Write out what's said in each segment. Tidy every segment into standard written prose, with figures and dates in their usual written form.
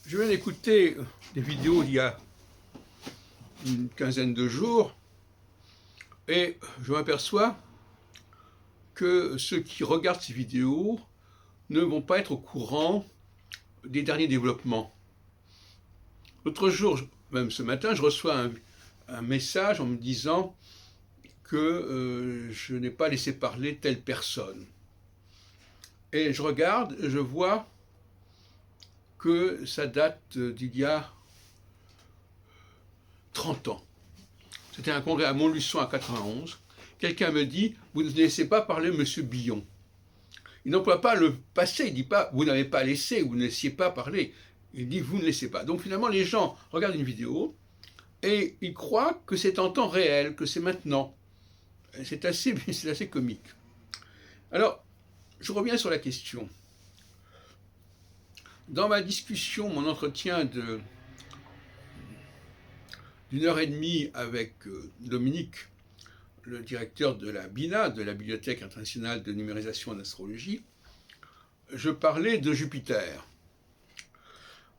Je viens d'écouter des vidéos d'il y a une quinzaine de jours et je m'aperçois que ceux qui regardent ces vidéos ne vont pas être au courant des derniers développements. L'autre jour, même ce matin, je reçois un message en me disant que je n'ai pas laissé parler telle personne. Et je regarde, je vois que ça date d'il y a 30 ans. C'était un congrès à Montluçon en 91. Quelqu'un me dit, vous ne laissez pas parler M. Billon. Il n'emploie pas le passé, il ne dit pas, vous n'avez pas laissé, vous ne laissiez pas parler. Il dit, vous ne laissez pas. Donc finalement, les gens regardent une vidéo et ils croient que c'est en temps réel, que c'est maintenant. C'est assez comique. Alors, je reviens sur la question. Dans ma discussion, mon entretien d'une heure et demie avec Dominique, le directeur de la BINA, de la Bibliothèque internationale de numérisation et d'astrologie, je parlais de Jupiter.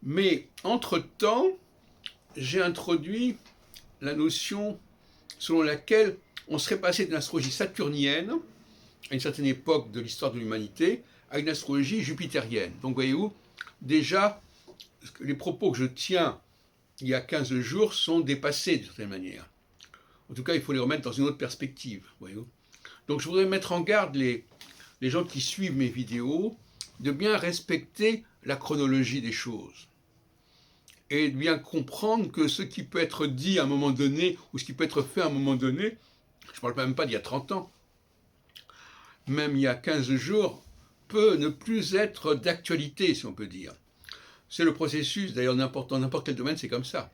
Mais entre-temps, j'ai introduit la notion selon laquelle on serait passé d'une astrologie saturnienne, à une certaine époque de l'histoire de l'humanité, à une astrologie jupitérienne. Donc voyez-vous, déjà, les propos que je tiens il y a 15 jours sont dépassés d'une certaine manière. En tout cas, il faut les remettre dans une autre perspective. Voyez-vous. Donc je voudrais mettre en garde les gens qui suivent mes vidéos de bien respecter la chronologie des choses. Et de bien comprendre que ce qui peut être dit à un moment donné, ou ce qui peut être fait à un moment donné, je ne parle même pas d'il y a 30 ans, même il y a 15 jours, peut ne plus être d'actualité, si on peut dire. C'est le processus, d'ailleurs dans n'importe quel domaine, c'est comme ça.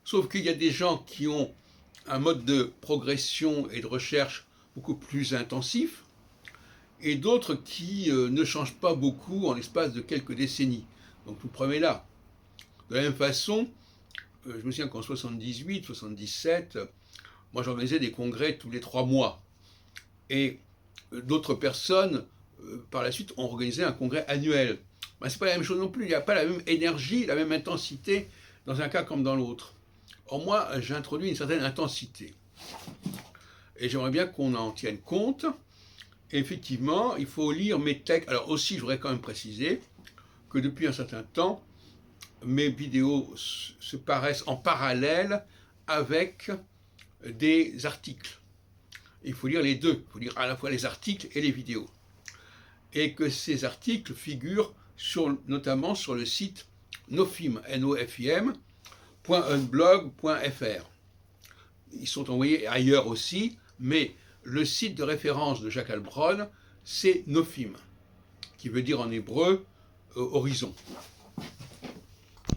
Sauf qu'il y a des gens qui ont un mode de progression et de recherche beaucoup plus intensif, et d'autres qui ne changent pas beaucoup en l'espace de quelques décennies. Donc vous prenez là. De la même façon, je me souviens qu'en 78, 77, moi j'organisais des congrès tous les 3 mois. Et d'autres personnes, par la suite, ont organisé un congrès annuel. Ben, c'est pas la même chose non plus, il n'y a pas la même énergie, la même intensité dans un cas comme dans l'autre. Or moi, j'ai introduit une certaine intensité. Et j'aimerais bien qu'on en tienne compte. Et effectivement, il faut lire mes textes. Alors aussi, je voudrais quand même préciser que depuis un certain temps, mes vidéos se paraissent en parallèle avec des articles. Il faut lire les deux. Il faut lire à la fois les articles et les vidéos. Et que ces articles figurent notamment sur le site nofim, nofim.unblog.fr. Ils sont envoyés ailleurs aussi, mais le site de référence de Jacques Heilbronn, c'est Nofim, qui veut dire en hébreu horizon.